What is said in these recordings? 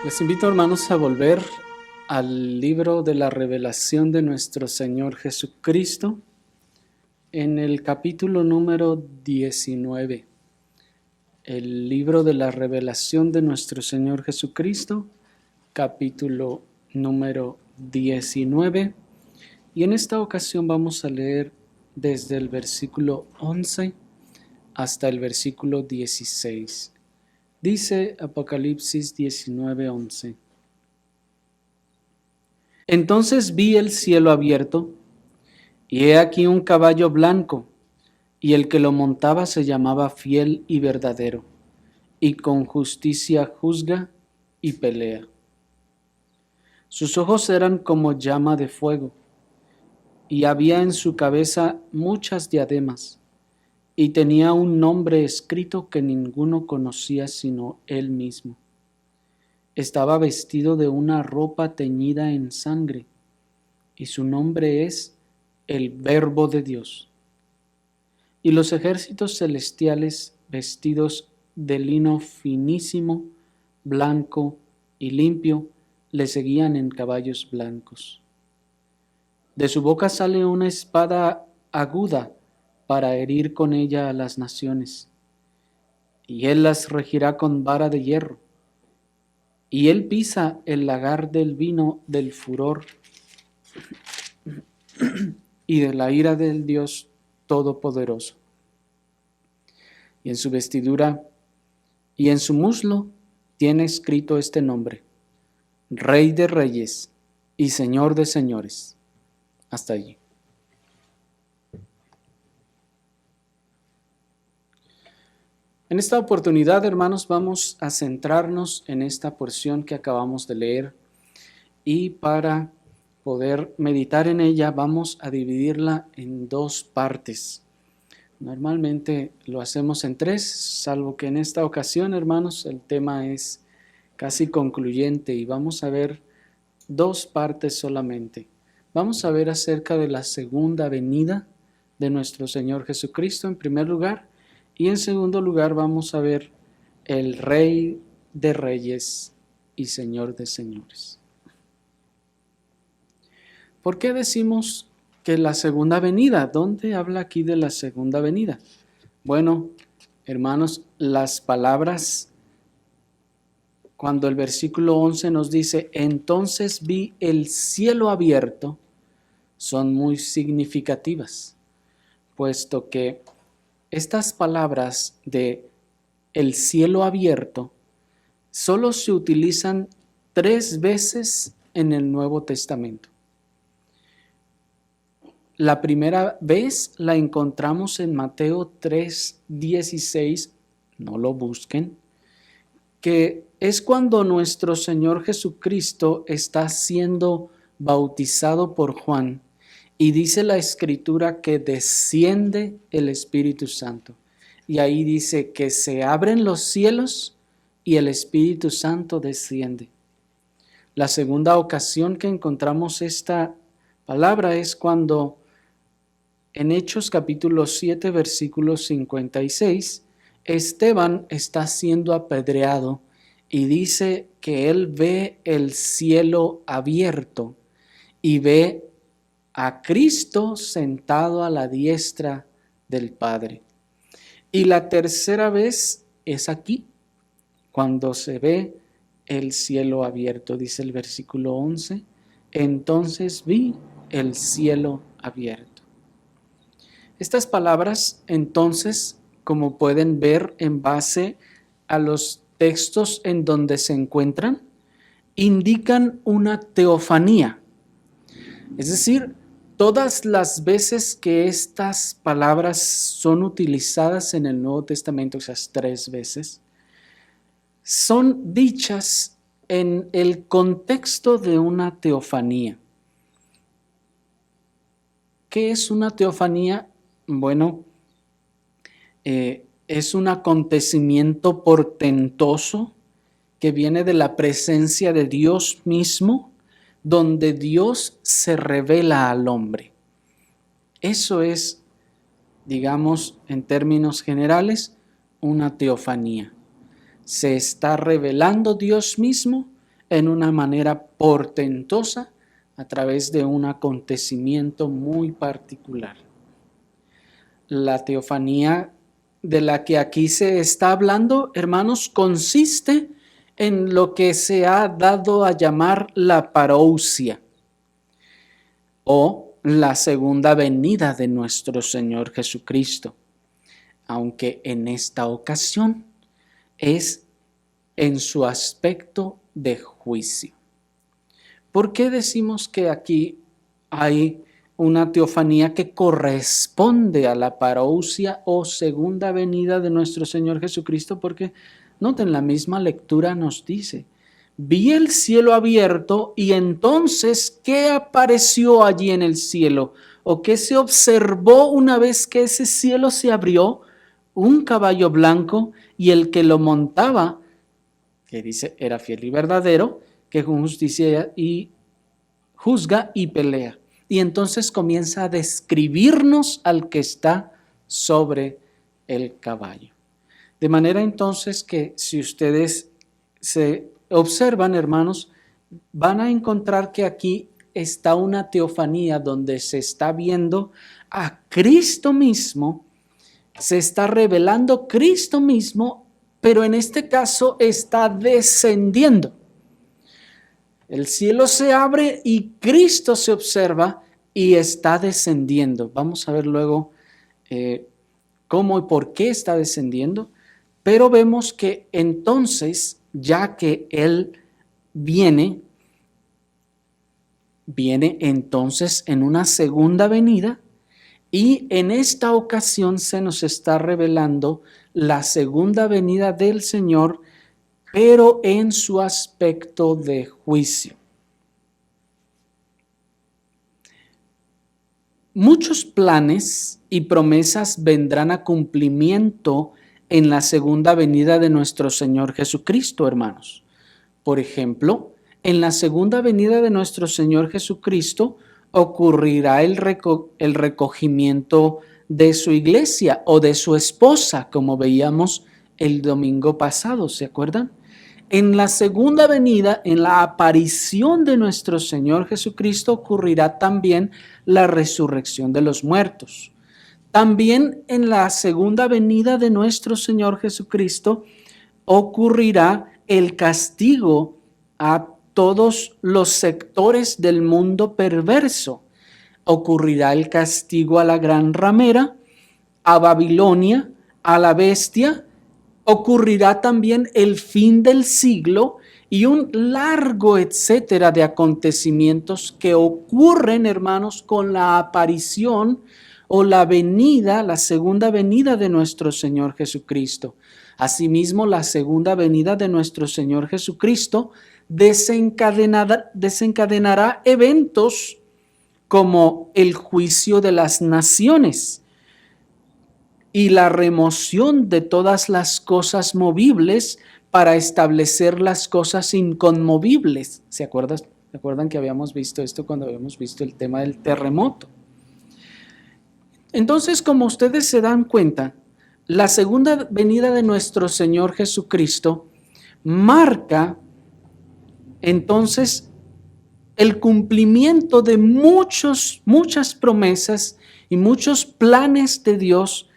Les invito, hermanos, a volver al libro de la revelación de nuestro Señor Jesucristo en el capítulo número 19. El libro de la revelación de nuestro Señor Jesucristo, capítulo número 19. Y en esta ocasión vamos a leer desde el versículo 11 hasta el versículo 16. Dice Apocalipsis 19:11. Entonces vi el cielo abierto, y he aquí un caballo blanco, y el que lo montaba se llamaba Fiel y Verdadero, y con justicia juzga y pelea. Sus ojos eran como llama de fuego, y había en su cabeza muchas diademas, y tenía un nombre escrito que ninguno conocía sino él mismo. Estaba vestido de una ropa teñida en sangre, y su nombre es el Verbo de Dios. Y los ejércitos celestiales, vestidos de lino finísimo, blanco y limpio, le seguían en caballos blancos. De su boca sale una espada aguda para herir con ella a las naciones, y él las regirá con vara de hierro. Y él pisa el lagar del vino del furor y de la ira del Dios Todopoderoso. Y en su vestidura y en su muslo tiene escrito este nombre: Rey de Reyes y Señor de Señores. Hasta allí. En esta oportunidad, hermanos, vamos a centrarnos en esta porción que acabamos de leer, y para poder meditar en ella vamos a dividirla en dos partes. Normalmente lo hacemos en tres, salvo que en esta ocasión, hermanos, el tema es casi concluyente y vamos a ver dos partes solamente. Vamos a ver acerca de la segunda venida de nuestro Señor Jesucristo en primer lugar, y en segundo lugar vamos a ver el Rey de Reyes y Señor de Señores. ¿Por qué decimos que la segunda venida? ¿Dónde habla aquí de la segunda venida? Bueno, hermanos, las palabras, cuando el versículo 11 nos dice, entonces vi el cielo abierto, son muy significativas, puesto que estas palabras de el cielo abierto solo se utilizan 3 veces en el Nuevo Testamento. La primera vez la encontramos en Mateo 3:16, no lo busquen, que es cuando nuestro Señor Jesucristo está siendo bautizado por Juan, y dice la Escritura que desciende el Espíritu Santo. Y ahí dice que se abren los cielos y el Espíritu Santo desciende. La segunda ocasión que encontramos esta palabra es cuando en Hechos capítulo 7, versículo 56, Esteban está siendo apedreado y dice que él ve el cielo abierto y ve a Cristo sentado a la diestra del Padre. Y la tercera vez es aquí, cuando se ve el cielo abierto, dice el versículo 11, entonces vi el cielo abierto. Estas palabras, entonces, como pueden ver en base a los textos en donde se encuentran, indican una teofanía. Es decir, todas las veces que estas palabras son utilizadas en el Nuevo Testamento, esas 3 veces, son dichas en el contexto de una teofanía. ¿Qué es una teofanía? Bueno, es un acontecimiento portentoso que viene de la presencia de Dios mismo, donde Dios se revela al hombre. Eso es, digamos, en términos generales, una teofanía. Se está revelando Dios mismo en una manera portentosa a través de un acontecimiento muy particular. La teofanía de la que aquí se está hablando, hermanos, consiste en lo que se ha dado a llamar la parousia o la segunda venida de nuestro Señor Jesucristo, aunque en esta ocasión es en su aspecto de juicio. ¿Por qué decimos que aquí hay una teofanía que corresponde a la parousia o segunda venida de nuestro Señor Jesucristo? Porque noten, la misma lectura nos dice: vi el cielo abierto y entonces, ¿qué apareció allí en el cielo? ¿O qué se observó una vez que ese cielo se abrió? Un caballo blanco, y el que lo montaba, que dice era fiel y verdadero, que con justicia y juzga y pelea. Y entonces comienza a describirnos al que está sobre el caballo. De manera entonces que si ustedes se observan, hermanos, van a encontrar que aquí está una teofanía donde se está viendo a Cristo mismo, se está revelando Cristo mismo, pero en este caso está descendiendo. El cielo se abre y Cristo se observa y está descendiendo. Vamos a ver luego cómo y por qué está descendiendo, pero vemos que entonces, ya que Él viene entonces en una segunda venida, y en esta ocasión se nos está revelando la segunda venida del Señor, pero en su aspecto de juicio. Muchos planes y promesas vendrán a cumplimiento en la segunda venida de nuestro Señor Jesucristo, hermanos. Por ejemplo, en la segunda venida de nuestro Señor Jesucristo ocurrirá el recogimiento de su iglesia o de su esposa, como veíamos el domingo pasado, ¿se acuerdan? En la segunda venida, en la aparición de nuestro Señor Jesucristo, ocurrirá también la resurrección de los muertos. También en la segunda venida de nuestro Señor Jesucristo ocurrirá el castigo a todos los sectores del mundo perverso. Ocurrirá el castigo a la gran ramera, a Babilonia, a la bestia. Ocurrirá también el fin del siglo y un largo etcétera de acontecimientos que ocurren, hermanos, con la aparición o la venida, la segunda venida de nuestro Señor Jesucristo. Asimismo, la segunda venida de nuestro Señor Jesucristo desencadenará eventos como el juicio de las naciones y la remoción de todas las cosas movibles para establecer las cosas inconmovibles. ¿Se acuerdan que habíamos visto esto cuando habíamos visto el tema del terremoto? Entonces, como ustedes se dan cuenta, la segunda venida de nuestro Señor Jesucristo marca entonces el cumplimiento de muchas promesas y muchos planes de Dios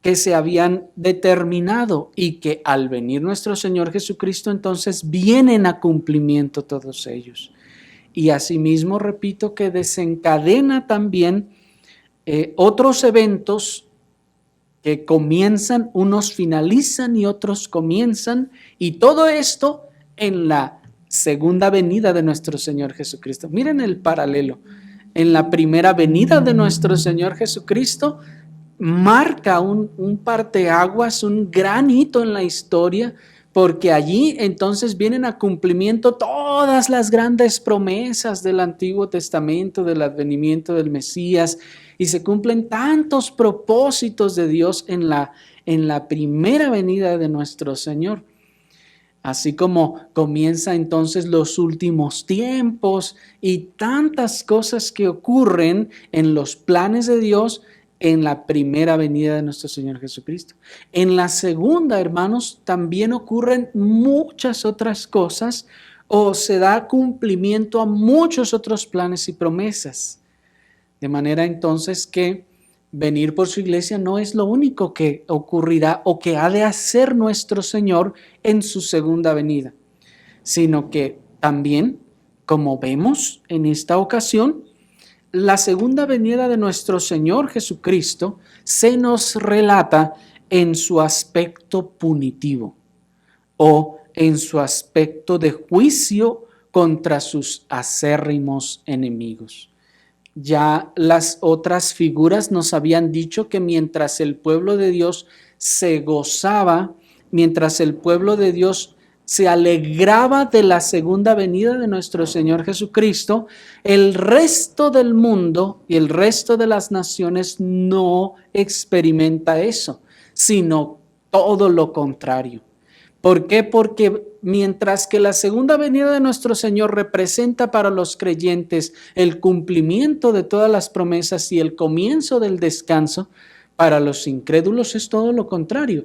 que se habían determinado y que al venir nuestro Señor Jesucristo entonces vienen a cumplimiento todos ellos. Y asimismo, repito, que desencadena también otros eventos que comienzan, unos finalizan y otros comienzan, y todo esto en la segunda venida de nuestro Señor Jesucristo. Miren el paralelo. En la primera venida de nuestro Señor Jesucristo marca un parteaguas, un gran hito en la historia, porque allí entonces vienen a cumplimiento todas las grandes promesas del Antiguo Testamento, del advenimiento del Mesías, y se cumplen tantos propósitos de Dios en la primera venida de nuestro Señor. Así como comienza entonces los últimos tiempos y tantas cosas que ocurren en los planes de Dios en la primera venida de nuestro Señor Jesucristo. En la segunda, hermanos, también ocurren muchas otras cosas o se da cumplimiento a muchos otros planes y promesas. De manera entonces que venir por su iglesia no es lo único que ocurrirá o que ha de hacer nuestro Señor en su segunda venida, sino que también, como vemos en esta ocasión, la segunda venida de nuestro Señor Jesucristo se nos relata en su aspecto punitivo o en su aspecto de juicio contra sus acérrimos enemigos. Ya las otras figuras nos habían dicho que mientras el pueblo de Dios se gozaba, mientras el pueblo de Dios se alegraba de la segunda venida de nuestro Señor Jesucristo, el resto del mundo y el resto de las naciones no experimenta eso, sino todo lo contrario. ¿Por qué? Porque mientras que la segunda venida de nuestro Señor representa para los creyentes el cumplimiento de todas las promesas y el comienzo del descanso, para los incrédulos es todo lo contrario.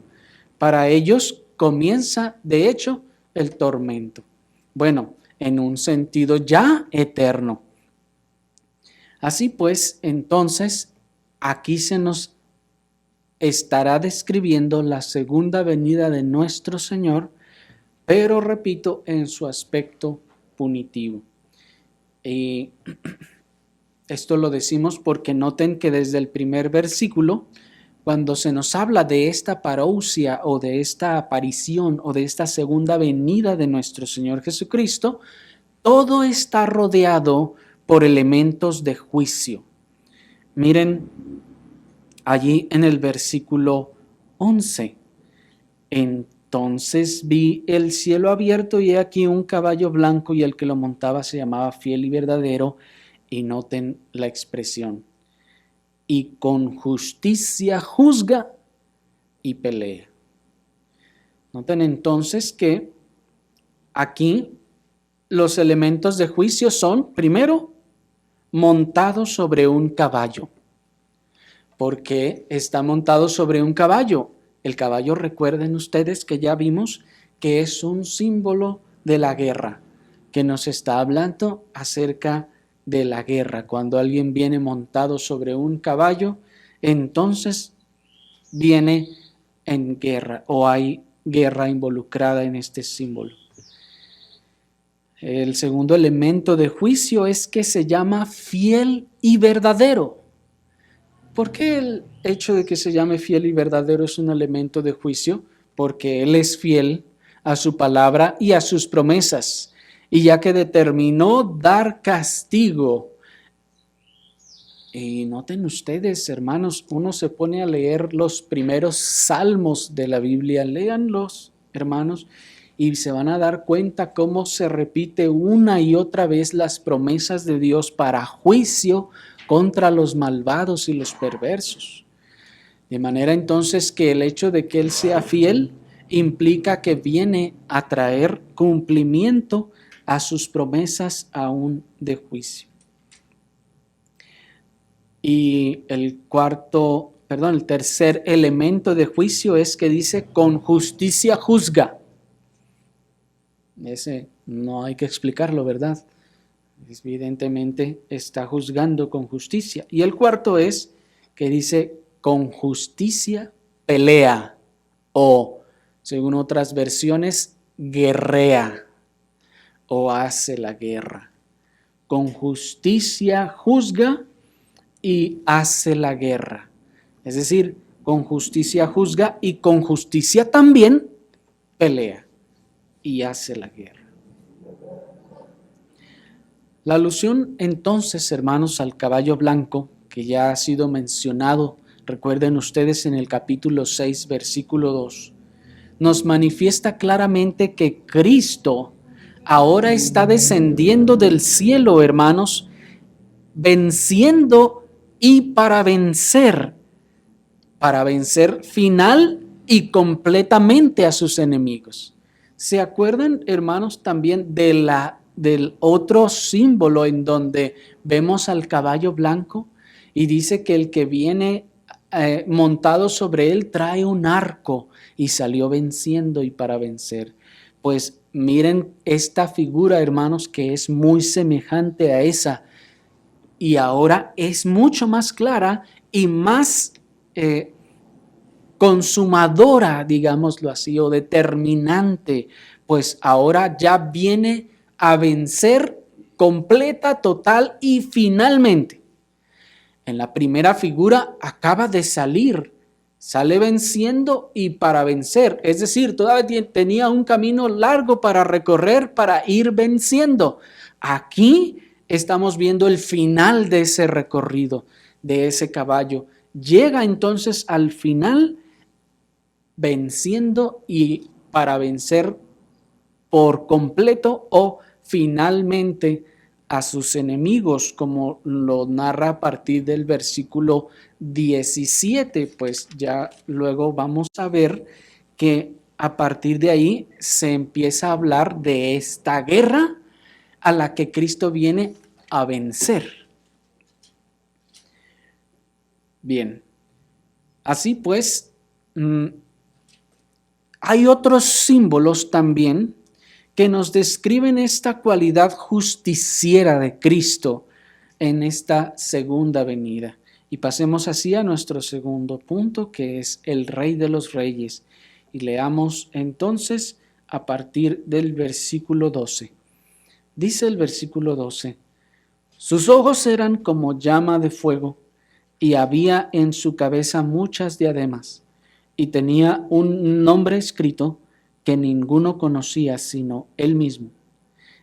Para ellos comienza, de hecho, el tormento. Bueno, en un sentido ya eterno. Así pues, entonces, aquí se nos estará describiendo la segunda venida de nuestro Señor, pero repito, en su aspecto punitivo. Y esto lo decimos porque noten que desde el primer versículo, cuando se nos habla de esta parousia o de esta aparición o de esta segunda venida de nuestro Señor Jesucristo, todo está rodeado por elementos de juicio. Miren allí en el versículo 11. Entonces vi el cielo abierto y he aquí un caballo blanco y el que lo montaba se llamaba Fiel y Verdadero. Y noten la expresión. Y con justicia juzga y pelea. Noten entonces que aquí los elementos de juicio son, primero, montado sobre un caballo. ¿Por qué está montado sobre un caballo? El caballo, recuerden ustedes que ya vimos que es un símbolo de la guerra, que nos está hablando acerca de la guerra. Cuando alguien viene montado sobre un caballo, entonces viene en guerra o hay guerra involucrada en este símbolo. El segundo elemento de juicio es que se llama fiel y verdadero. ¿Por qué el hecho de que se llame fiel y verdadero es un elemento de juicio? Porque Él es fiel a su palabra y a sus promesas. Y ya que determinó dar castigo. Y noten ustedes, hermanos, uno se pone a leer los primeros salmos de la Biblia. Léanlos, hermanos, y se van a dar cuenta cómo se repite una y otra vez las promesas de Dios para juicio contra los malvados y los perversos. De manera entonces que el hecho de que Él sea fiel implica que viene a traer cumplimiento a sus promesas aún de juicio. Y el tercer elemento de juicio es que dice con justicia juzga. Ese no hay que explicarlo, ¿verdad? Evidentemente está juzgando con justicia. Y el cuarto es que dice con justicia pelea o, según otras versiones, guerrea o hace la guerra. Con justicia juzga y hace la guerra. Es decir, con justicia juzga y con justicia también pelea y hace la guerra. La alusión entonces, hermanos, al caballo blanco, que ya ha sido mencionado, recuerden ustedes en el capítulo 6, versículo 2, nos manifiesta claramente que Cristo ahora está descendiendo del cielo, hermanos, venciendo y para vencer final y completamente a sus enemigos. ¿Se acuerdan, hermanos, también del otro símbolo en donde vemos al caballo blanco y dice que el que viene montado sobre él trae un arco y salió venciendo y para vencer? Pues miren esta figura, hermanos, que es muy semejante a esa y ahora es mucho más clara y más consumadora, digámoslo así, o determinante, pues ahora ya viene a vencer completa, total y finalmente. En la primera figura acaba de salir, sale venciendo y para vencer, es decir, todavía tenía un camino largo para recorrer para ir venciendo. Aquí estamos viendo el final de ese recorrido, de ese caballo. Llega entonces al final venciendo y para vencer por completo o finalmente a sus enemigos, como lo narra a partir del versículo 17, pues ya luego vamos a ver que a partir de ahí se empieza a hablar de esta guerra a la que Cristo viene a vencer. Bien, así pues, hay otros símbolos también que nos describen esta cualidad justiciera de Cristo en esta segunda venida. Y pasemos así a nuestro segundo punto, que es el Rey de los Reyes. Y leamos entonces a partir del versículo 12. Dice el versículo 12, sus ojos eran como llama de fuego, y había en su cabeza muchas diademas, y tenía un nombre escrito que ninguno conocía sino él mismo.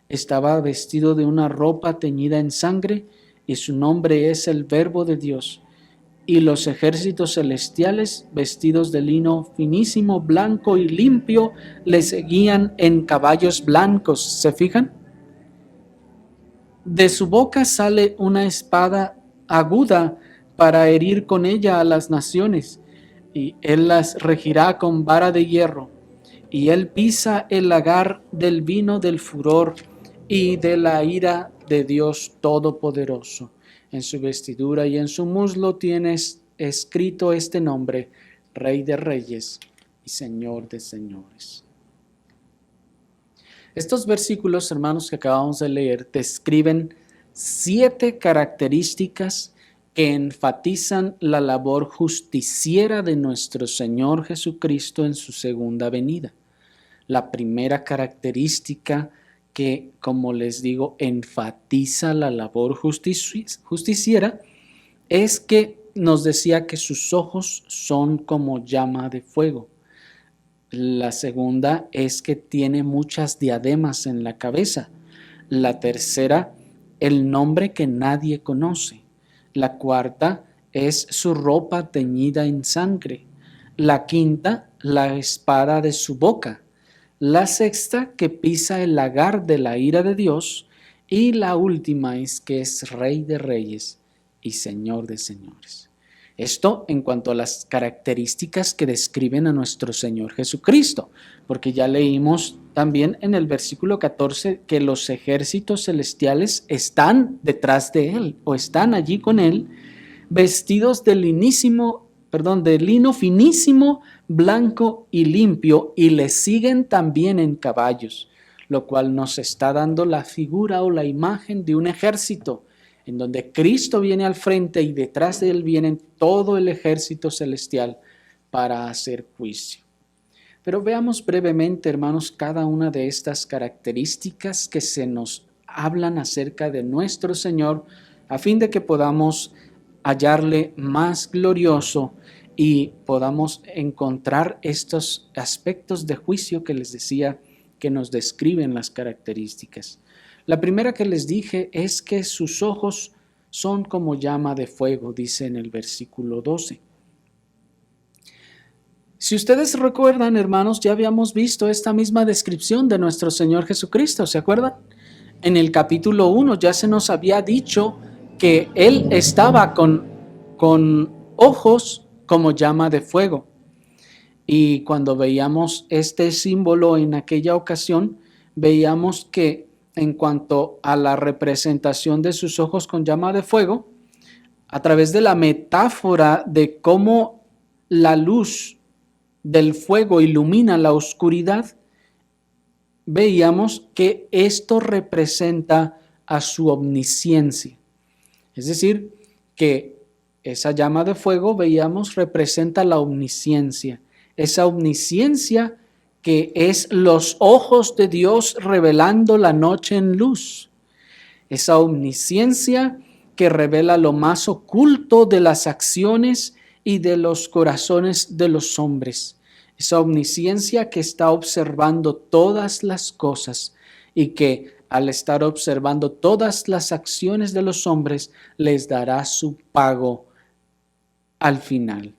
Estaba vestido de una ropa teñida en sangre, y su nombre es el Verbo de Dios. Y los ejércitos celestiales, vestidos de lino finísimo, blanco y limpio, le seguían en caballos blancos. ¿Se fijan? De su boca sale una espada aguda para herir con ella a las naciones, y él las regirá con vara de hierro. Y él pisa el lagar del vino del furor y de la ira de Dios Todopoderoso. En su vestidura y en su muslo tienes escrito este nombre, Rey de Reyes y Señor de Señores. Estos versículos, hermanos, que acabamos de leer, describen 7 características que enfatizan la labor justiciera de nuestro Señor Jesucristo en su segunda venida. La primera característica que, como les digo, enfatiza la labor justiciera es que nos decía que sus ojos son como llama de fuego. La segunda es que tiene muchas diademas en la cabeza. La tercera, el nombre que nadie conoce. La cuarta es su ropa teñida en sangre. La quinta, la espada de su boca. La sexta, que pisa el lagar de la ira de Dios. Y la última es que es Rey de Reyes y Señor de Señores. Esto en cuanto a las características que describen a nuestro Señor Jesucristo, porque ya leímos también en el versículo 14 que los ejércitos celestiales están detrás de Él o están allí con Él, vestidos de lino finísimo, blanco y limpio, y le siguen también en caballos, lo cual nos está dando la figura o la imagen de un ejército, en donde Cristo viene al frente y detrás de Él viene todo el ejército celestial para hacer juicio. Pero veamos brevemente, hermanos, cada una de estas características que se nos hablan acerca de nuestro Señor, a fin de que podamos hallarle más glorioso y podamos encontrar estos aspectos de juicio que les decía que nos describen las características. La primera que les dije es que sus ojos son como llama de fuego, dice en el versículo 12. Si ustedes recuerdan, hermanos, ya habíamos visto esta misma descripción de nuestro Señor Jesucristo, ¿se acuerdan? En el capítulo 1 ya se nos había dicho que Él estaba con ojos como llama de fuego. Y cuando veíamos este símbolo en aquella ocasión, veíamos que en cuanto a la representación de sus ojos con llama de fuego, a través de la metáfora de cómo la luz del fuego ilumina la oscuridad, veíamos que esto representa a su omnisciencia. Es decir, que esa llama de fuego, veíamos, representa la omnisciencia. Esa omnisciencia que es los ojos de Dios revelando la noche en luz. Esa omnisciencia que revela lo más oculto de las acciones y de los corazones de los hombres. Esa omnisciencia que está observando todas las cosas y que al estar observando todas las acciones de los hombres les dará su pago al final.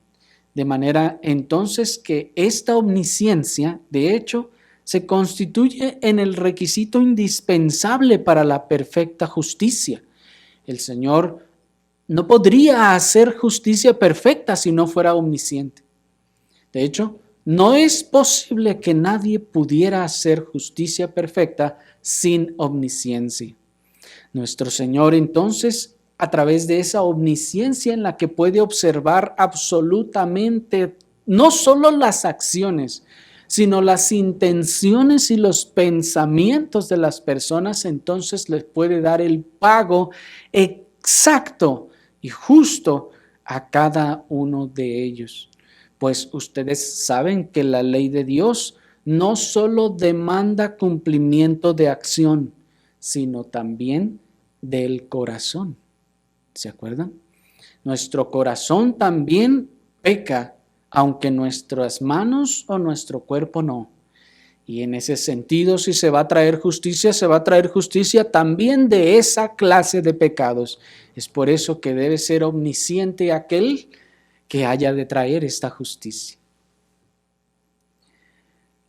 De manera entonces que esta omnisciencia, de hecho, se constituye en el requisito indispensable para la perfecta justicia. El Señor no podría hacer justicia perfecta si no fuera omnisciente. De hecho, no es posible que nadie pudiera hacer justicia perfecta sin omnisciencia. Nuestro Señor entonces, a través de esa omnisciencia en la que puede observar absolutamente no solo las acciones, sino las intenciones y los pensamientos de las personas, entonces les puede dar el pago exacto y justo a cada uno de ellos. Pues ustedes saben que la ley de Dios no solo demanda cumplimiento de acción, sino también del corazón. ¿Se acuerdan? Nuestro corazón también peca, aunque nuestras manos o nuestro cuerpo no. Y en ese sentido, si se va a traer justicia, se va a traer justicia también de esa clase de pecados. Es por eso que debe ser omnisciente aquel que haya de traer esta justicia.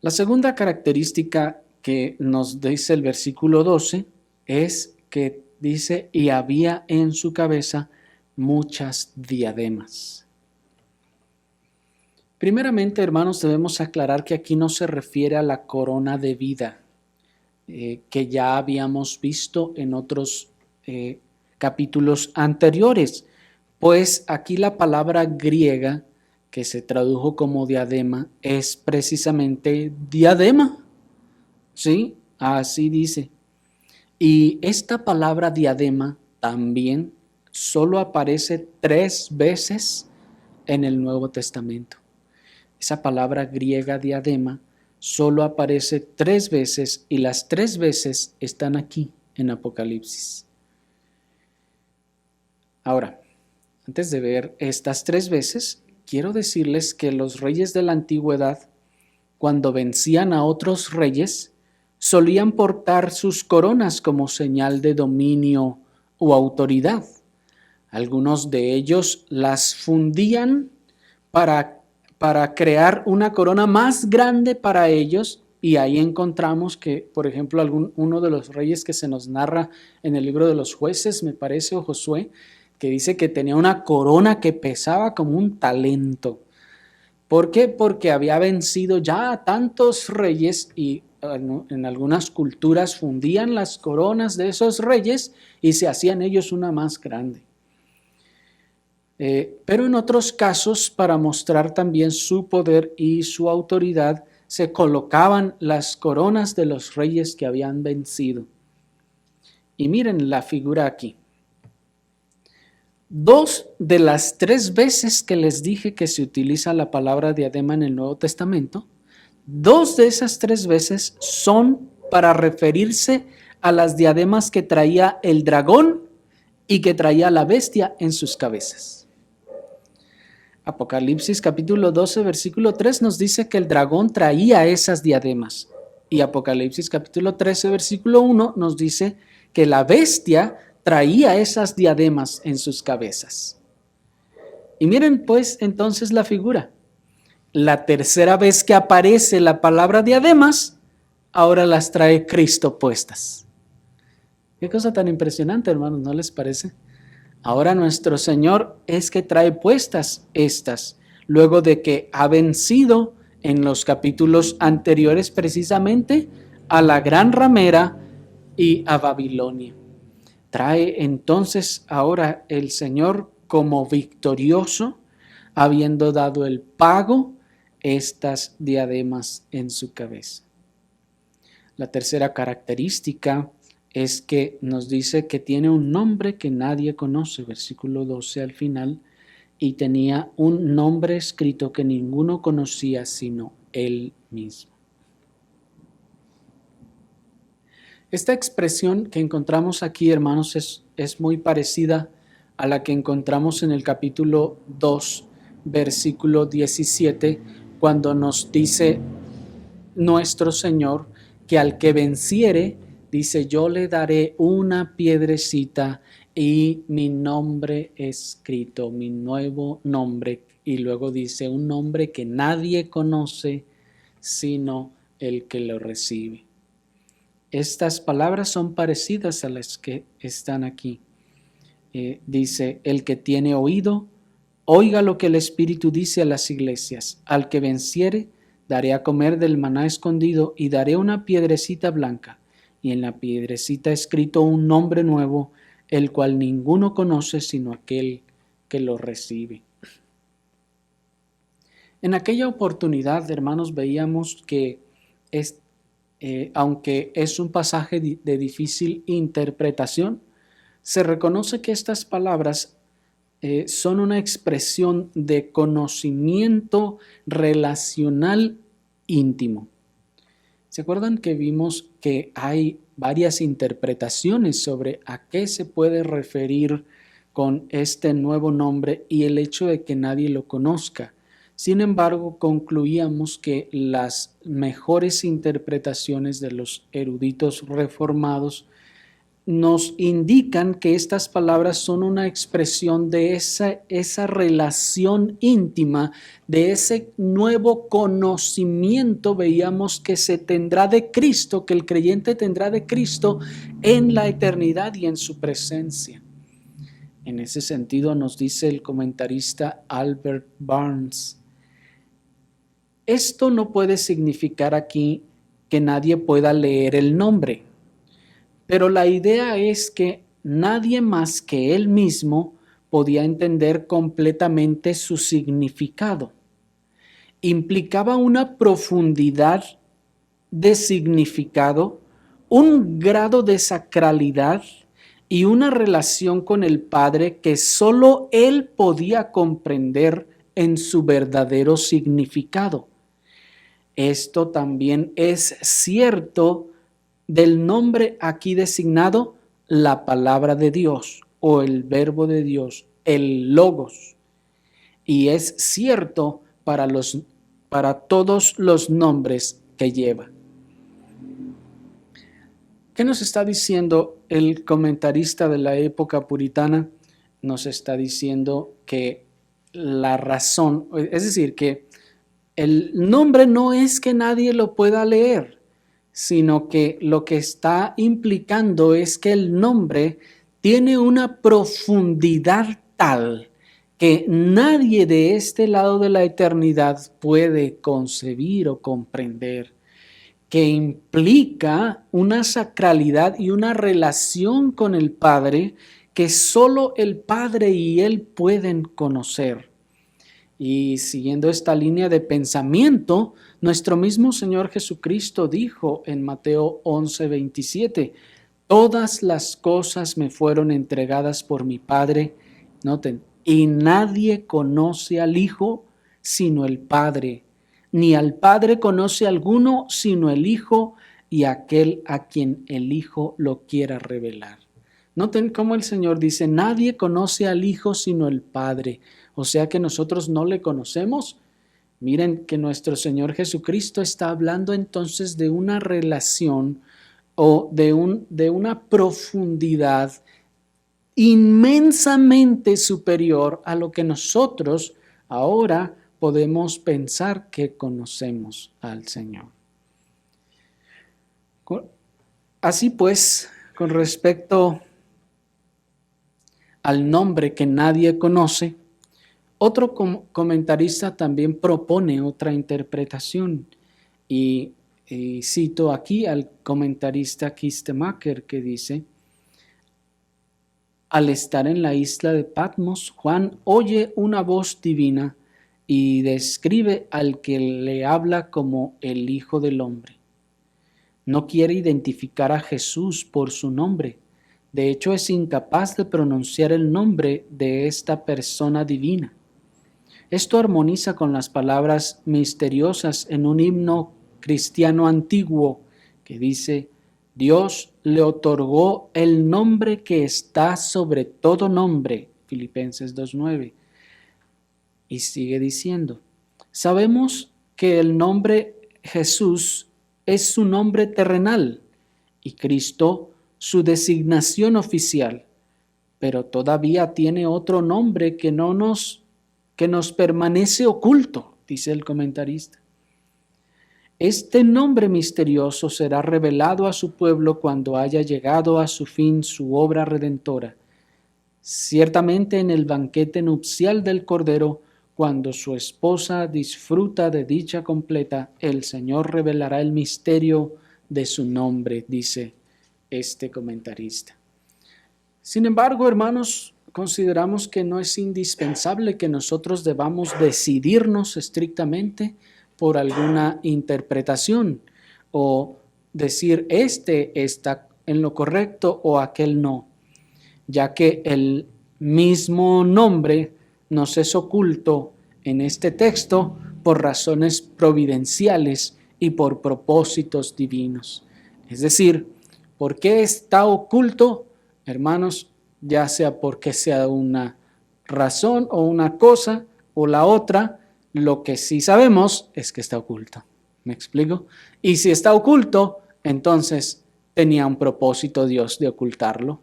La segunda característica que nos dice el versículo 12 es que dice, y había en su cabeza muchas diademas. Primeramente, hermanos, debemos aclarar que aquí no se refiere a la corona de vida, que ya habíamos visto en otros capítulos anteriores, pues aquí la palabra griega que se tradujo como diadema es precisamente diadema, ¿sí? Así dice. Y esta palabra diadema también solo aparece 3 veces en el Nuevo Testamento. Esa palabra griega diadema solo aparece 3 veces y las 3 veces están aquí en Apocalipsis. Ahora, antes de ver estas 3 veces, quiero decirles que los reyes de la antigüedad, cuando vencían a otros reyes, solían portar sus coronas como señal de dominio o autoridad. Algunos de ellos las fundían para crear una corona más grande para ellos, y ahí encontramos que, por ejemplo, uno de los reyes que se nos narra en el libro de los jueces, me parece, o Josué, que dice que tenía una corona que pesaba como un talento. ¿Por qué? Porque había vencido ya a tantos reyes y en algunas culturas fundían las coronas de esos reyes y se hacían ellos una más grande. Pero en otros casos, para mostrar también su poder y su autoridad, se colocaban las coronas de los reyes que habían vencido. Y miren la figura aquí. 2 de las 3 veces que les dije que se utiliza la palabra diadema en el Nuevo Testamento, 2 de esas 3 veces son para referirse a las diademas que traía el dragón y que traía la bestia en sus cabezas. Apocalipsis capítulo 12, versículo 3 nos dice que el dragón traía esas diademas. Y Apocalipsis capítulo 13, versículo 1 nos dice que la bestia traía esas diademas en sus cabezas. Y miren pues entonces la figura. La tercera vez que aparece la palabra diademas, ahora las trae Cristo puestas. Qué cosa tan impresionante, hermanos, ¿no les parece? Ahora nuestro Señor es que trae puestas estas, luego de que ha vencido en los capítulos anteriores precisamente a la gran ramera y a Babilonia. Trae entonces ahora el Señor como victorioso, habiendo dado el pago, estas diademas en su cabeza. La tercera característica es que nos dice que tiene un nombre que nadie conoce, versículo 12 al final, y tenía un nombre escrito que ninguno conocía sino él mismo. Esta expresión que encontramos aquí, hermanos, es muy parecida a la que encontramos en el capítulo 2, versículo 17, cuando nos dice nuestro Señor que al que venciere, dice, yo le daré una piedrecita y mi nombre escrito, mi nuevo nombre. Y luego dice, un nombre que nadie conoce sino el que lo recibe. Estas palabras son parecidas a las que están aquí. Dice, el que tiene oído, oiga lo que el Espíritu dice a las iglesias. Al que venciere, daré a comer del maná escondido y daré una piedrecita blanca, y en la piedrecita escrito un nombre nuevo, el cual ninguno conoce sino aquel que lo recibe. En aquella oportunidad, hermanos, veíamos que aunque es un pasaje de difícil interpretación, se reconoce que estas palabras son una expresión de conocimiento relacional íntimo. ¿Se acuerdan que vimos que hay varias interpretaciones sobre a qué se puede referir con este nuevo nombre y el hecho de que nadie lo conozca? Sin embargo, concluíamos que las mejores interpretaciones de los eruditos reformados nos indican que estas palabras son una expresión de esa relación íntima, de ese nuevo conocimiento, veíamos que se tendrá de Cristo, que el creyente tendrá de Cristo en la eternidad y en su presencia. En ese sentido nos dice el comentarista Albert Barnes, esto no puede significar aquí que nadie pueda leer el nombre, pero la idea es que nadie más que él mismo podía entender completamente su significado. Implicaba una profundidad de significado, un grado de sacralidad y una relación con el Padre que solo él podía comprender en su verdadero significado. Esto también es cierto del nombre aquí designado, la palabra de Dios o el verbo de Dios, el logos. Y es cierto para todos los nombres que lleva. ¿Qué nos está diciendo el comentarista de la época puritana? Nos está diciendo que la razón, es decir, que el nombre no es que nadie lo pueda leer, sino que lo que está implicando es que el nombre tiene una profundidad tal que nadie de este lado de la eternidad puede concebir o comprender, que implica una sacralidad y una relación con el Padre que solo el Padre y Él pueden conocer. Y siguiendo esta línea de pensamiento, nuestro mismo Señor Jesucristo dijo en Mateo 11:27, todas las cosas me fueron entregadas por mi Padre, noten, y nadie conoce al Hijo sino el Padre, ni al Padre conoce alguno sino el Hijo y aquel a quien el Hijo lo quiera revelar. Noten cómo el Señor dice, nadie conoce al Hijo sino el Padre. O sea que nosotros no le conocemos. Miren que nuestro Señor Jesucristo está hablando entonces de una relación o de una profundidad inmensamente superior a lo que nosotros ahora podemos pensar que conocemos al Señor. Así pues, con respecto al nombre que nadie conoce, otro comentarista también propone otra interpretación y cito aquí al comentarista Kistemaker que dice, al estar en la isla de Patmos, Juan oye una voz divina y describe al que le habla como el Hijo del Hombre. No quiere identificar a Jesús por su nombre. De hecho, es incapaz de pronunciar el nombre de esta persona divina. Esto armoniza con las palabras misteriosas en un himno cristiano antiguo que dice: Dios le otorgó el nombre que está sobre todo nombre, Filipenses 2:9. Y sigue diciendo: sabemos que el nombre Jesús es su nombre terrenal y Cristo su designación oficial, pero todavía tiene otro nombre que nos permanece oculto, dice el comentarista. Este nombre misterioso será revelado a su pueblo cuando haya llegado a su fin su obra redentora. Ciertamente en el banquete nupcial del Cordero, cuando su esposa disfruta de dicha completa, el Señor revelará el misterio de su nombre, dice este comentarista. Sin embargo, hermanos, consideramos que no es indispensable que nosotros debamos decidirnos estrictamente por alguna interpretación o decir este está en lo correcto o aquel no, ya que el mismo nombre nos es oculto en este texto por razones providenciales y por propósitos divinos. Es decir, ¿por qué está oculto, hermanos? Ya sea porque sea una razón o una cosa o la otra, lo que sí sabemos es que está oculto. ¿Me explico? Y si está oculto, entonces tenía un propósito Dios de ocultarlo.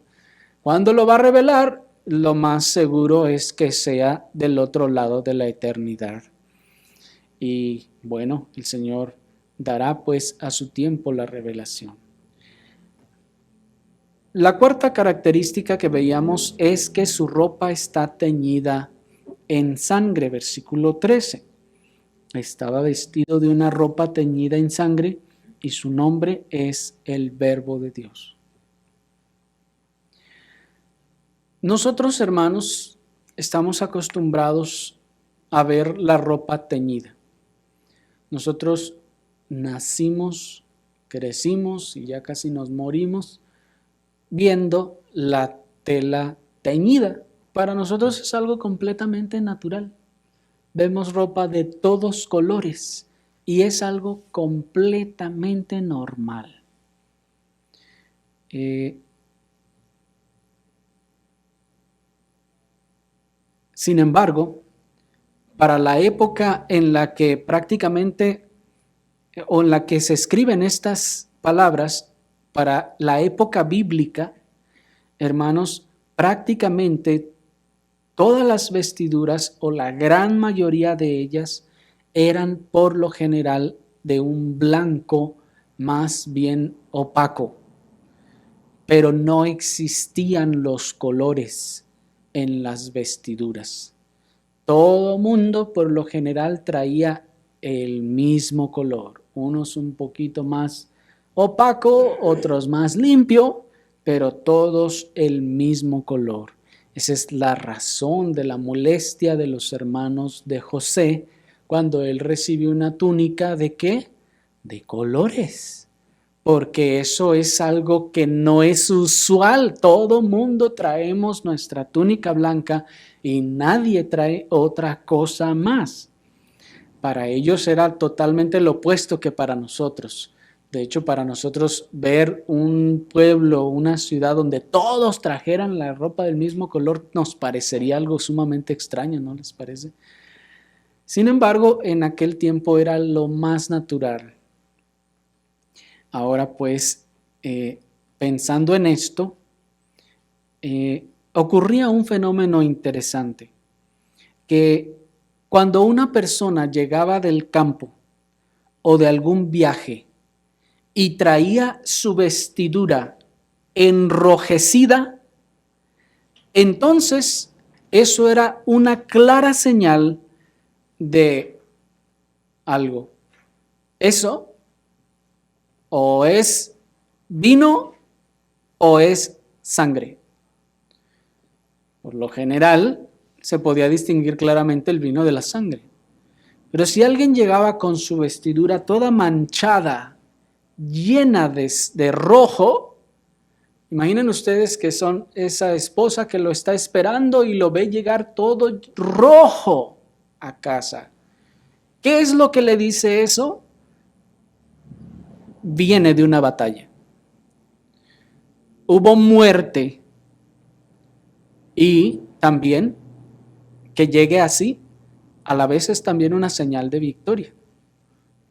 ¿Cuándo lo va a revelar? Lo más seguro es que sea del otro lado de la eternidad. Y bueno, el Señor dará pues a su tiempo la revelación. La cuarta característica que veíamos es que su ropa está teñida en sangre, versículo 13. Estaba vestido de una ropa teñida en sangre y su nombre es el Verbo de Dios. Nosotros, hermanos, estamos acostumbrados a ver la ropa teñida. Nosotros nacimos, crecimos y ya casi nos morimos viendo la tela teñida. Para nosotros es algo completamente natural. Vemos ropa de todos colores y es algo completamente normal. Sin embargo, para la época en la que prácticamente o en la que se escriben estas palabras, para la época bíblica, hermanos, prácticamente todas las vestiduras o la gran mayoría de ellas eran por lo general de un blanco más bien opaco, pero no existían los colores en las vestiduras. Todo mundo por lo general traía el mismo color, unos un poquito más opaco, otros más limpio, pero todos el mismo color. Esa es la razón de la molestia de los hermanos de José cuando él recibe una túnica ¿de qué? De colores, porque eso es algo que no es usual. Todo mundo traemos nuestra túnica blanca y nadie trae otra cosa más. Para ellos era totalmente lo opuesto que para nosotros. De hecho, para nosotros ver un pueblo, una ciudad donde todos trajeran la ropa del mismo color nos parecería algo sumamente extraño, ¿no les parece? Sin embargo, en aquel tiempo era lo más natural. Ahora pues, pensando en esto, ocurría un fenómeno interesante, que cuando una persona llegaba del campo o de algún viaje y traía su vestidura enrojecida, entonces eso era una clara señal de algo. Eso o es vino o es sangre. Por lo general se podía distinguir claramente el vino de la sangre. Pero si alguien llegaba con su vestidura toda manchada llena de rojo. Imaginen ustedes que son esa esposa que lo está esperando y lo ve llegar todo rojo a casa. ¿Qué es lo que le dice eso? Viene de una batalla. Hubo muerte y también que llegue así, a la vez es también una señal de victoria,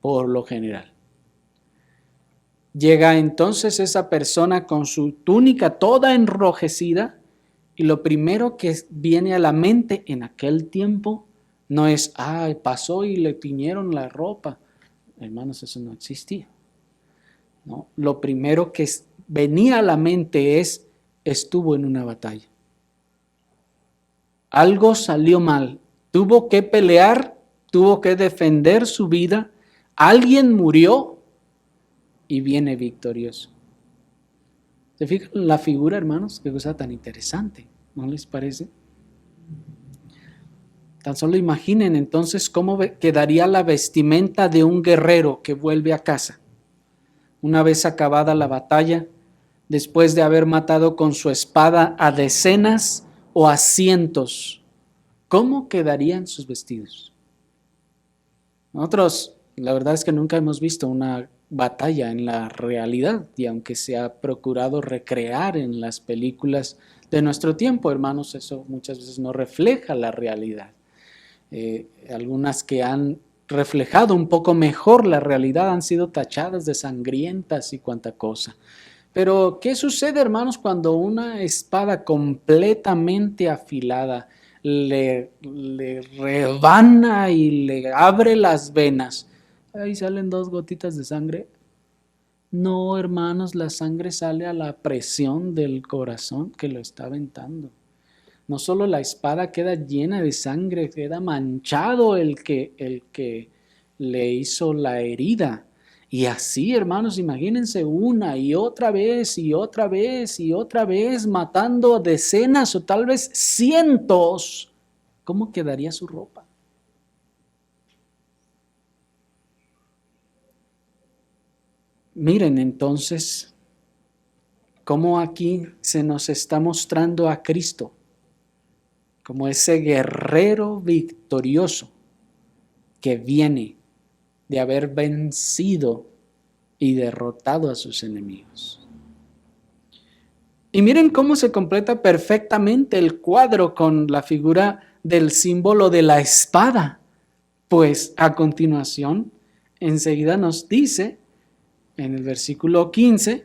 por lo general. Llega entonces esa persona con su túnica toda enrojecida y lo primero que viene a la mente en aquel tiempo no es, pasó y le tiñeron la ropa. Hermanos, eso no existía. ¿No? Lo primero que venía a la mente es, estuvo en una batalla. Algo salió mal, tuvo que pelear, tuvo que defender su vida, alguien murió y viene victorioso. ¿Se fijan la figura, hermanos? Qué cosa tan interesante, ¿no les parece? Tan solo imaginen entonces cómo quedaría la vestimenta de un guerrero que vuelve a casa. Una vez acabada la batalla, después de haber matado con su espada a decenas o a cientos, ¿cómo quedarían sus vestidos? Nosotros, la verdad es que nunca hemos visto una batalla en la realidad, y aunque se ha procurado recrear en las películas de nuestro tiempo, hermanos, eso muchas veces no refleja la realidad. Algunas que han reflejado un poco mejor la realidad han sido tachadas de sangrientas y cuanta cosa. Pero, ¿qué sucede, hermanos, cuando una espada completamente afilada le rebana y le abre las venas? Ahí salen 2 gotitas de sangre. No, hermanos, la sangre sale a la presión del corazón que lo está aventando. No solo la espada queda llena de sangre, queda manchado el que le hizo la herida. Y así, hermanos, imagínense una y otra vez y otra vez y otra vez matando decenas o tal vez cientos. ¿Cómo quedaría su ropa? Miren entonces cómo aquí se nos está mostrando a Cristo como ese guerrero victorioso que viene de haber vencido y derrotado a sus enemigos. Y miren cómo se completa perfectamente el cuadro con la figura del símbolo de la espada, pues a continuación, enseguida nos dice en el versículo 15,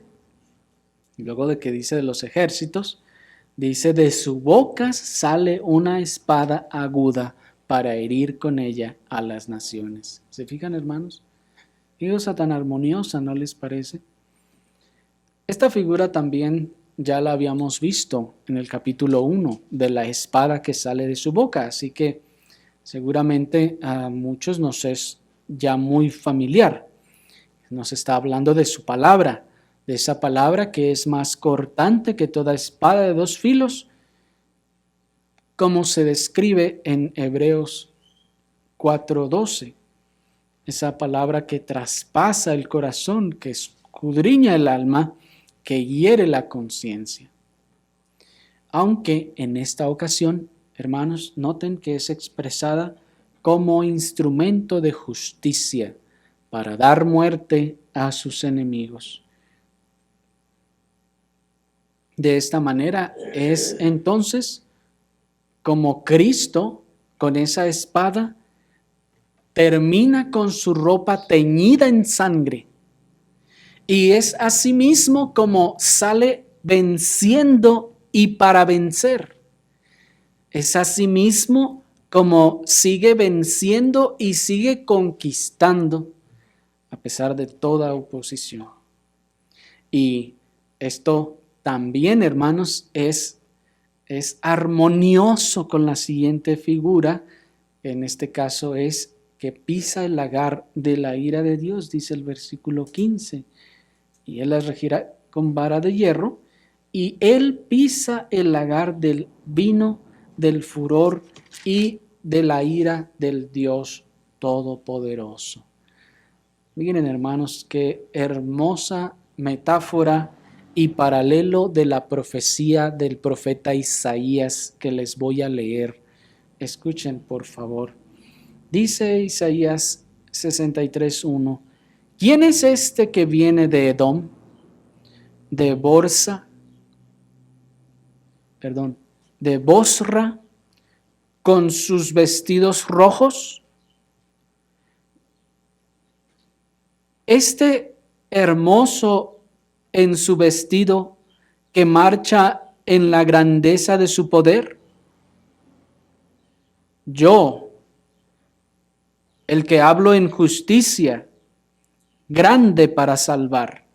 luego de que dice de los ejércitos, dice, de su boca sale una espada aguda para herir con ella a las naciones. ¿Se fijan, hermanos? Qué cosa tan armoniosa, ¿no les parece? Esta figura también ya la habíamos visto en el capítulo 1 de la espada que sale de su boca, así que seguramente a muchos nos es ya muy familiar. Nos está hablando de su palabra, de esa palabra que es más cortante que toda espada de 2 filos, como se describe en Hebreos 4:12. Esa palabra que traspasa el corazón, que escudriña el alma, que hiere la conciencia. Aunque en esta ocasión, hermanos, noten que es expresada como instrumento de justicia para dar muerte a sus enemigos. De esta manera es entonces como Cristo con esa espada termina con su ropa teñida en sangre y es asimismo como sale venciendo y para vencer. Es asimismo como sigue venciendo y sigue conquistando a pesar de toda oposición. Y esto también, hermanos, es armonioso con la siguiente figura. En este caso es que pisa el lagar de la ira de Dios, dice el versículo 15. Y él las regirá con vara de hierro, y él pisa el lagar del vino, del furor y de la ira del Dios Todopoderoso. Miren, hermanos, qué hermosa metáfora y paralelo de la profecía del profeta Isaías que les voy a leer. Escuchen, por favor. Dice Isaías 63:1: ¿Quién es este que viene de Edom, de de Bosra, con sus vestidos rojos? Este hermoso en su vestido que marcha en la grandeza de su poder. Yo, el que hablo en justicia, grande para salvar.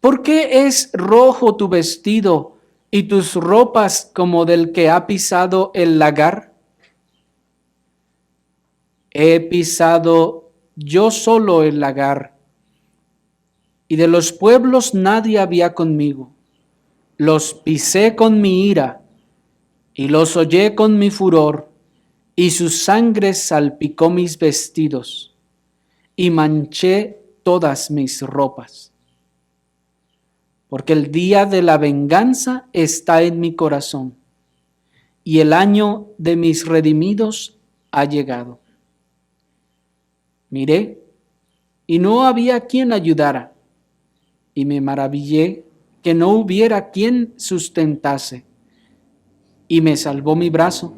¿Por qué es rojo tu vestido y tus ropas como del que ha pisado el lagar? He pisado yo solo el lagar, y de los pueblos nadie había conmigo. Los pisé con mi ira, y los hollé con mi furor, y su sangre salpicó mis vestidos, y manché todas mis ropas. Porque el día de la venganza está en mi corazón, y el año de mis redimidos ha llegado. Miré, y no había quien ayudara, y me maravillé que no hubiera quien sustentase, y me salvó mi brazo,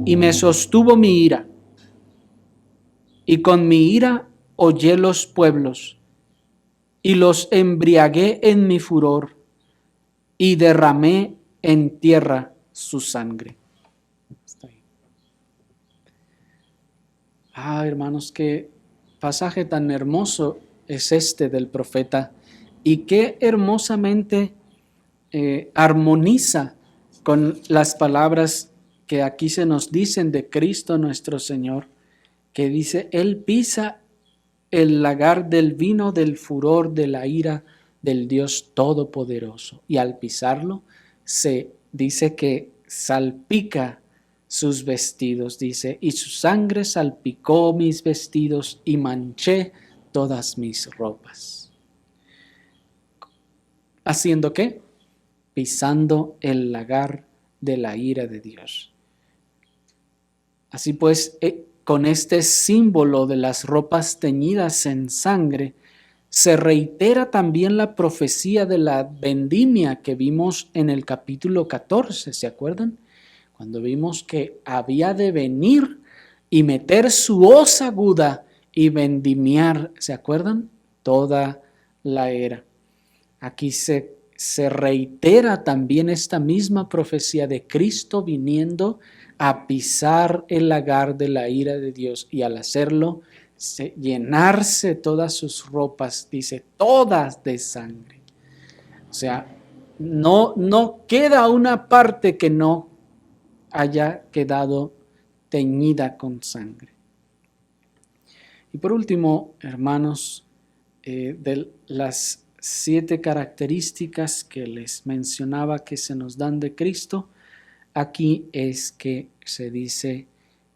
y me sostuvo mi ira, y con mi ira hollé los pueblos, y los embriagué en mi furor, y derramé en tierra su sangre. Hermanos, qué pasaje tan hermoso es este del profeta, y qué hermosamente armoniza con las palabras que aquí se nos dicen de Cristo nuestro Señor, que dice: Él pisa el lagar del vino del furor de la ira del Dios Todopoderoso, y al pisarlo se dice que salpica sus vestidos, dice, y su sangre salpicó mis vestidos y manché todas mis ropas. ¿Haciendo qué? Pisando el lagar de la ira de Dios. Así pues, con este símbolo de las ropas teñidas en sangre, se reitera también la profecía de la vendimia que vimos en el capítulo 14, ¿se acuerdan? Cuando vimos que había de venir y meter su hoz aguda y vendimiar, ¿se acuerdan? Toda la era. Aquí se reitera también esta misma profecía de Cristo viniendo a pisar el lagar de la ira de Dios, y al hacerlo, llenarse todas sus ropas, dice, todas de sangre. O sea, no queda una parte que no haya quedado teñida con sangre. Y por último, hermanos, de las 7 características que les mencionaba que se nos dan de Cristo, aquí es que se dice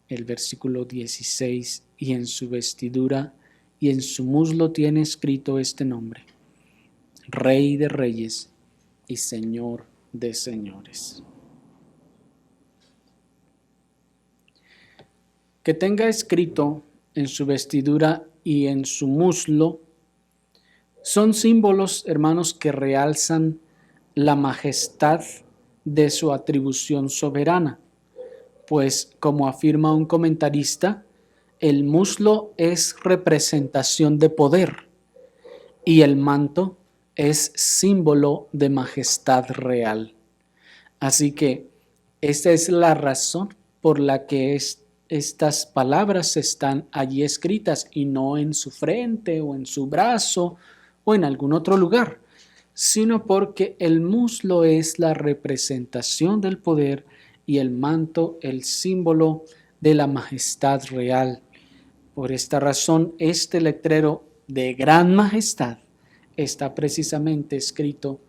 el versículo 16: y en su vestidura y en su muslo tiene escrito este nombre: Rey de Reyes y Señor de Señores. Que tenga escrito en su vestidura y en su muslo son símbolos, hermanos, que realzan la majestad de su atribución soberana, pues, como afirma un comentarista, el muslo es representación de poder y el manto es símbolo de majestad real. Así que esta es la razón por la que estas palabras están allí escritas y no en su frente o en su brazo o en algún otro lugar, sino porque el muslo es la representación del poder y el manto el símbolo de la majestad real. Por esta razón, este letrero de gran majestad está precisamente escrito,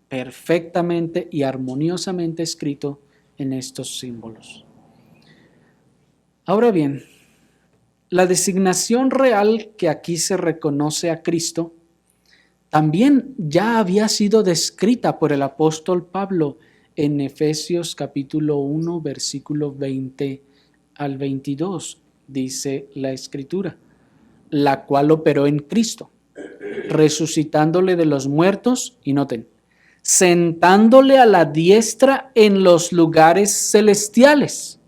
perfectamente y armoniosamente escrito en estos símbolos. Ahora bien, la designación real que aquí se reconoce a Cristo también ya había sido descrita por el apóstol Pablo en Efesios capítulo 1, versículo 20 al 22, dice la Escritura, la cual operó en Cristo, resucitándole de los muertos, y noten, sentándole a la diestra en los lugares celestiales,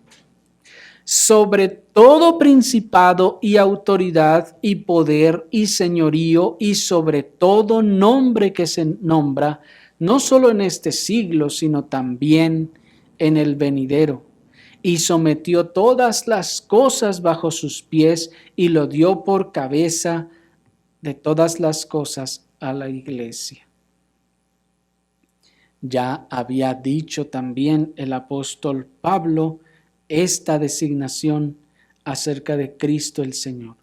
sobre todo principado y autoridad y poder y señorío y sobre todo nombre que se nombra, no solo en este siglo, sino también en el venidero. Y sometió todas las cosas bajo sus pies y lo dio por cabeza de todas las cosas a la iglesia. Ya había dicho también el apóstol Pablo esta designación acerca de Cristo el Señor.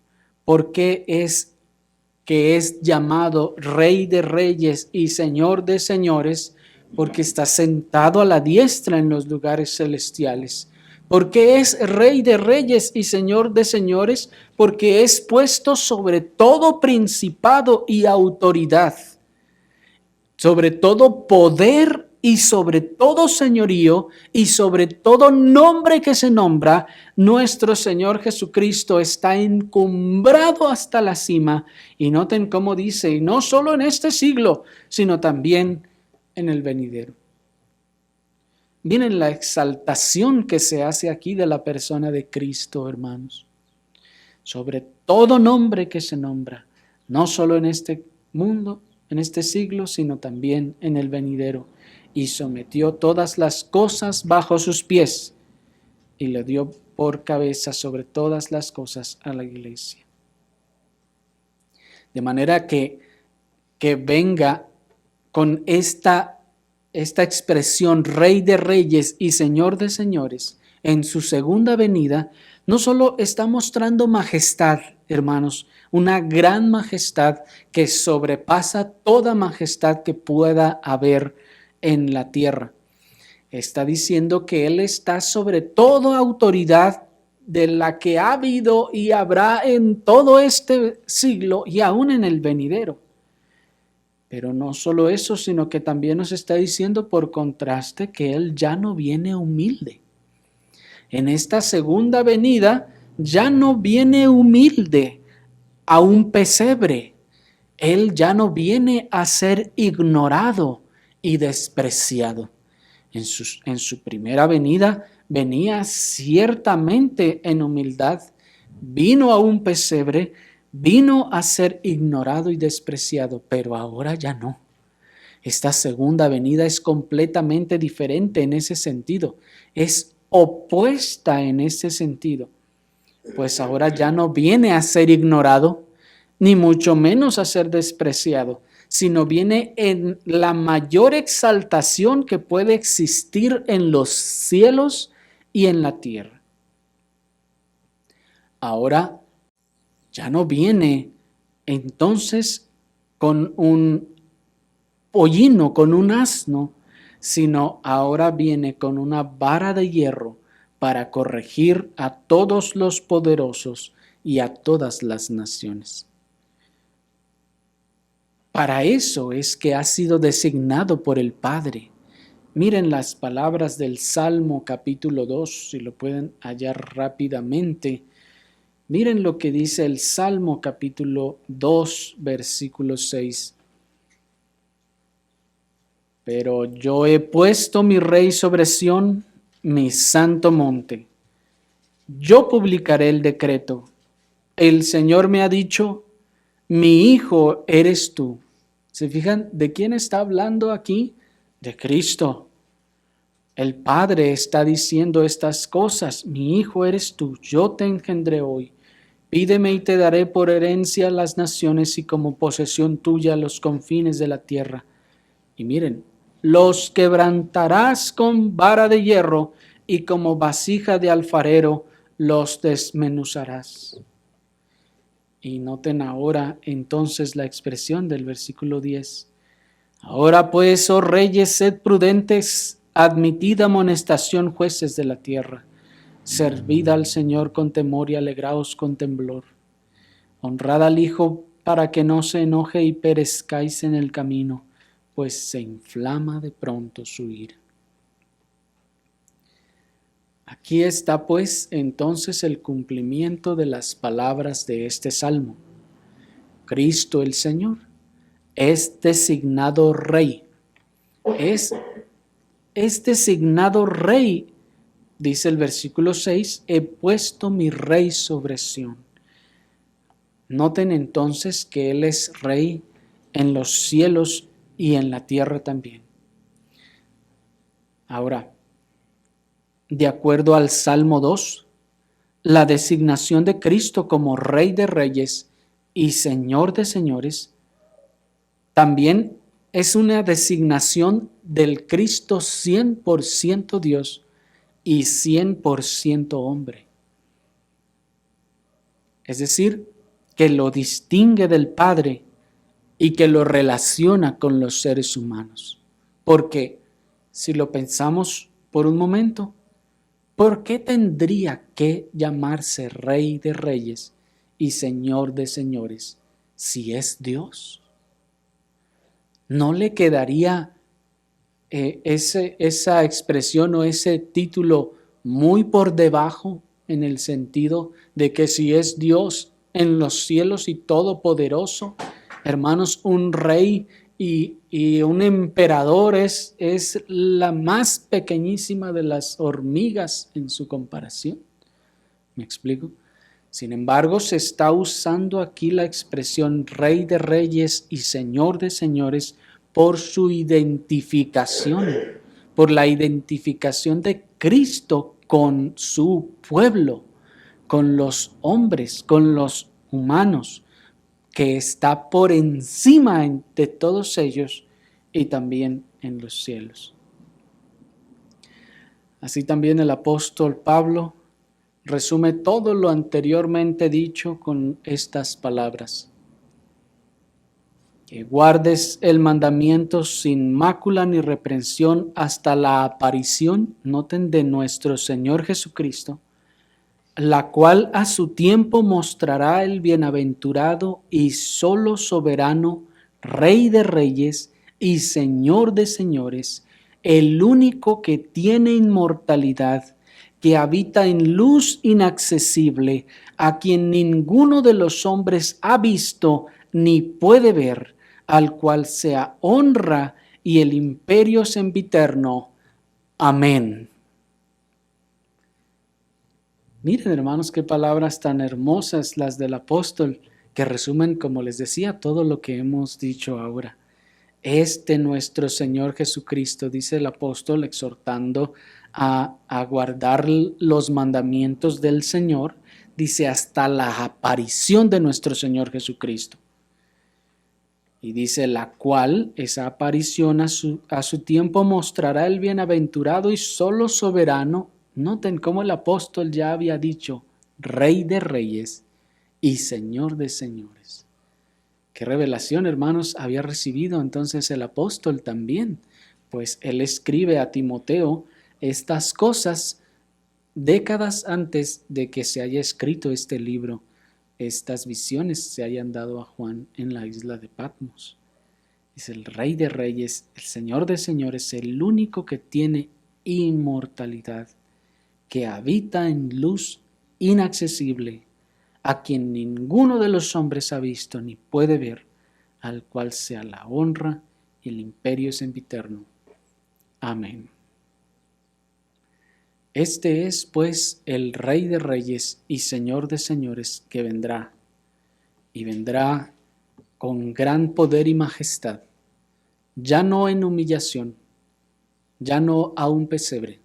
¿Por qué es que es llamado Rey de Reyes y Señor de Señores? Porque está sentado a la diestra en los lugares celestiales. ¿Por qué es Rey de Reyes y Señor de Señores? Porque es puesto sobre todo principado y autoridad, sobre todo poder y sobre todo señorío y sobre todo nombre que se nombra. Nuestro Señor Jesucristo está encumbrado hasta la cima. Y noten cómo dice, y no solo en este siglo, sino también en el venidero. Miren la exaltación que se hace aquí de la persona de Cristo, hermanos. Sobre todo nombre que se nombra, no solo en este mundo, en este siglo, sino también en el venidero. Y sometió todas las cosas bajo sus pies y le dio por cabeza sobre todas las cosas a la iglesia. De manera que venga con esta expresión Rey de Reyes y Señor de Señores en su segunda venida, no solo está mostrando majestad, hermanos, una gran majestad que sobrepasa toda majestad que pueda haber en la tierra. Está diciendo que Él está sobre toda autoridad de la que ha habido y habrá en todo este siglo y aún en el venidero. Pero no solo eso, sino que también nos está diciendo por contraste que Él ya no viene humilde. En esta segunda venida ya no viene humilde a un pesebre. Él ya no viene a ser ignorado y despreciado. En su primera venida venía ciertamente en humildad, vino a un pesebre, vino a ser ignorado y despreciado, pero ahora ya no. Esta segunda venida es completamente diferente en ese sentido, es opuesta en ese sentido, pues ahora ya no viene a ser ignorado, ni mucho menos a ser despreciado, sino viene en la mayor exaltación que puede existir en los cielos y en la tierra. Ahora ya no viene entonces con un pollino, con un asno, sino ahora viene con una vara de hierro para corregir a todos los poderosos y a todas las naciones. Para eso es que ha sido designado por el Padre. Miren las palabras del Salmo capítulo 2, si lo pueden hallar rápidamente. Miren lo que dice el Salmo capítulo 2, versículo 6. Pero yo he puesto mi rey sobre Sión, mi santo monte. Yo publicaré el decreto. El Señor me ha dicho, mi hijo eres tú. ¿Se fijan de quién está hablando aquí? De Cristo. El Padre está diciendo estas cosas. Mi hijo eres tú, yo te engendré hoy. Pídeme y te daré por herencia las naciones y como posesión tuya los confines de la tierra. Y miren, los quebrantarás con vara de hierro y como vasija de alfarero los desmenuzarás. Y noten ahora entonces la expresión del versículo 10. Ahora pues, oh reyes, sed prudentes, admitid amonestación, jueces de la tierra. Servid al Señor con temor y alegraos con temblor. Honrad al Hijo para que no se enoje y perezcáis en el camino, pues se inflama de pronto su ira. Aquí está pues entonces el cumplimiento de las palabras de este salmo. Cristo el Señor es designado Rey. Es designado Rey, dice el versículo 6, he puesto mi Rey sobre Sión. Noten entonces que Él es Rey en los cielos y en la tierra también. Ahora, de acuerdo al Salmo 2, la designación de Cristo como Rey de Reyes y Señor de Señores también es una designación del Cristo 100% Dios y 100% hombre. Es decir, que lo distingue del Padre y que lo relaciona con los seres humanos. Porque si lo pensamos por un momento, ¿por qué tendría que llamarse Rey de Reyes y Señor de Señores si es Dios? ¿No le quedaría esa expresión o ese título muy por debajo en el sentido de que si es Dios en los cielos y todopoderoso, hermanos, un rey y un emperador es la más pequeñísima de las hormigas en su comparación? ¿Me explico? Sin embargo, se está usando aquí la expresión Rey de Reyes y Señor de Señores por su identificación, por la identificación de Cristo con su pueblo, con los hombres, con los humanos, que está por encima de todos ellos y también en los cielos. Así también el apóstol Pablo resume todo lo anteriormente dicho con estas palabras: que guardes el mandamiento sin mácula ni reprensión hasta la aparición, noten, de nuestro Señor Jesucristo, la cual a su tiempo mostrará el bienaventurado y solo soberano, Rey de reyes y Señor de señores, el único que tiene inmortalidad, que habita en luz inaccesible, a quien ninguno de los hombres ha visto ni puede ver, al cual sea honra y el imperio sempiterno. Amén. Miren, hermanos, qué palabras tan hermosas las del apóstol, que resumen, como les decía, todo lo que hemos dicho ahora. Nuestro Señor Jesucristo, dice el apóstol, exhortando a guardar los mandamientos del Señor, dice hasta la aparición de nuestro Señor Jesucristo. Y dice, la cual, esa aparición a su tiempo mostrará el bienaventurado y solo soberano. Noten cómo el apóstol ya había dicho, Rey de reyes y Señor de señores. ¿Qué revelación, hermanos, había recibido entonces el apóstol también? Pues él escribe a Timoteo estas cosas décadas antes de que se haya escrito este libro. Estas visiones se hayan dado a Juan en la isla de Patmos. Es el Rey de reyes, el Señor de señores, el único que tiene inmortalidad, que habita en luz inaccesible, a quien ninguno de los hombres ha visto ni puede ver, al cual sea la honra y el imperio sempiterno. Amén. Este es, pues, el Rey de reyes y Señor de señores que vendrá, y vendrá con gran poder y majestad, ya no en humillación, ya no a un pesebre,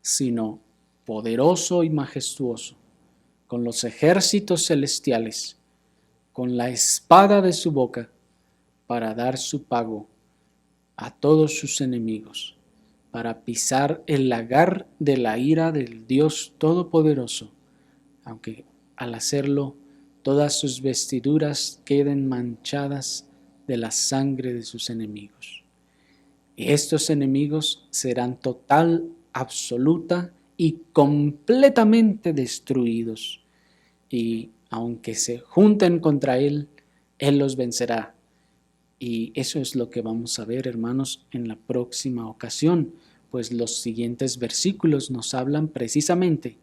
sino poderoso y majestuoso, con los ejércitos celestiales, con la espada de su boca, para dar su pago a todos sus enemigos, para pisar el lagar de la ira del Dios Todopoderoso, aunque al hacerlo todas sus vestiduras queden manchadas de la sangre de sus enemigos. Y estos enemigos serán total, absoluta y completamente destruidos. Y aunque se junten contra Él, Él los vencerá. Y eso es lo que vamos a ver, hermanos, en la próxima ocasión, pues los siguientes versículos nos hablan precisamente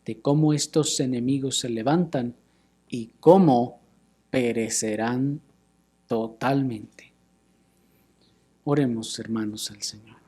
de cómo estos enemigos se levantan y cómo perecerán totalmente. Oremos, hermanos, al Señor.